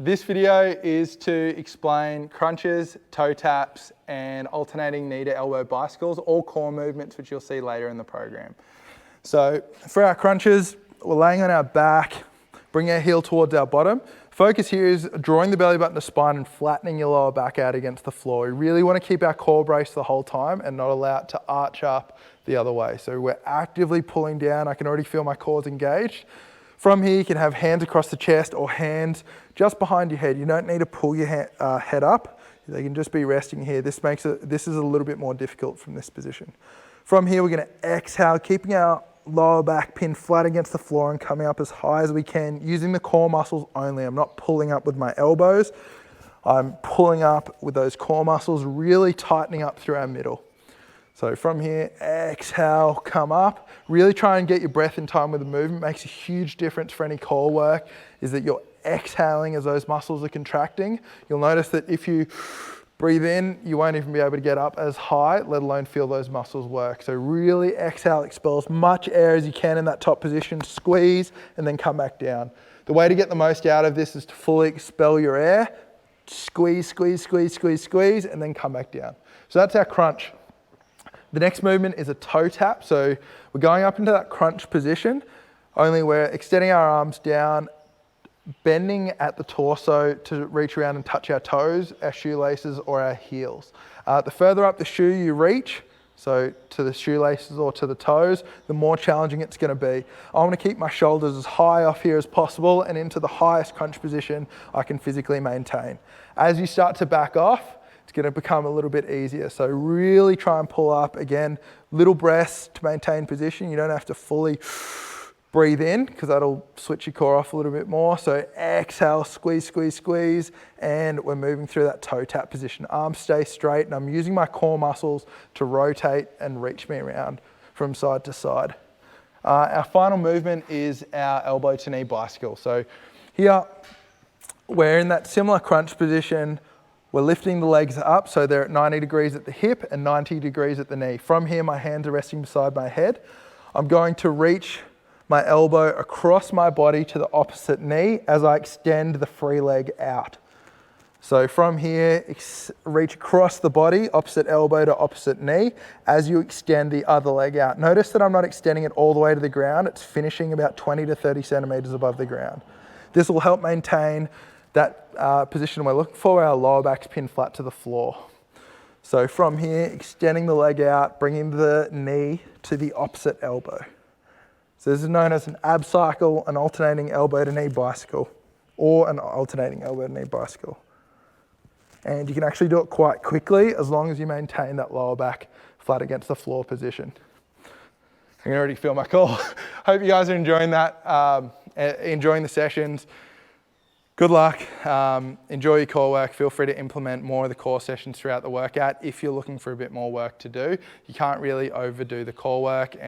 This video is to explain crunches, toe taps, and alternating knee to elbow bicycles, all core movements which you'll see later in the program. So for our crunches, we're laying on our back, bring our heel towards our bottom. Focus here is drawing the belly button to spine and flattening your lower back out against the floor. We really want to keep our core braced the whole time and not allow it to arch up the other way. So we're actively pulling down. I can already feel my cores engaged. From here, you can have hands across the chest or hands just behind your head. You don't need to pull your head up. They can just be resting here. This is a little bit more difficult from this position. From here, we're going to exhale, keeping our lower back pinned flat against the floor and coming up as high as we can, using the core muscles only. I'm not pulling up with my elbows. I'm pulling up with those core muscles, really tightening up through our middle. So from here, exhale, come up. Really try and get your breath in time with the movement. Makes a huge difference for any core work, is that you're exhaling as those muscles are contracting. You'll notice that if you breathe in, you won't even be able to get up as high, let alone feel those muscles work. So really exhale, expel as much air as you can in that top position, squeeze, and then come back down. The way to get the most out of this is to fully expel your air, squeeze, squeeze, squeeze, squeeze, squeeze, and then come back down. So that's our crunch. The next movement is a toe tap. So we're going up into that crunch position, only we're extending our arms down, bending at the torso to reach around and touch our toes, our shoelaces, or our heels. The further up the shoe you reach, so to the shoelaces or to the toes, the more challenging it's going to be. I want to keep my shoulders as high off here as possible and into the highest crunch position I can physically maintain. As you start to back off, it's going to become a little bit easier. So really try and pull up. Again, little breaths to maintain position. You don't have to fully breathe in because that'll switch your core off a little bit more. So exhale, squeeze, squeeze, squeeze, and we're moving through that toe tap position. Arms stay straight, and I'm using my core muscles to rotate and reach me around from side to side. Our final movement is our elbow to knee bicycle. So here, we're in that similar crunch position. We're lifting the legs up so they're at 90 degrees at the hip and 90 degrees at the knee. From here, my hands are resting beside my head. I'm going to reach my elbow across my body to the opposite knee as I extend the free leg out. So from here, reach across the body, opposite elbow to opposite knee, as you extend the other leg out. Notice that I'm not extending it all the way to the ground. It's finishing about 20 to 30 centimeters above the ground. This will help maintain that position we're looking for, our lower back's pinned flat to the floor. So from here, extending the leg out, bringing the knee to the opposite elbow. So this is known as an ab cycle, an alternating elbow to knee bicycle, or an alternating elbow to knee bicycle. And you can actually do it quite quickly as long as you maintain that lower back flat against the floor position. I can already feel my core. Hope you guys are enjoying that, enjoying the sessions. Good luck, enjoy your core work. Feel free to implement more of the core sessions throughout the workout if you're looking for a bit more work to do. You can't really overdo the core work.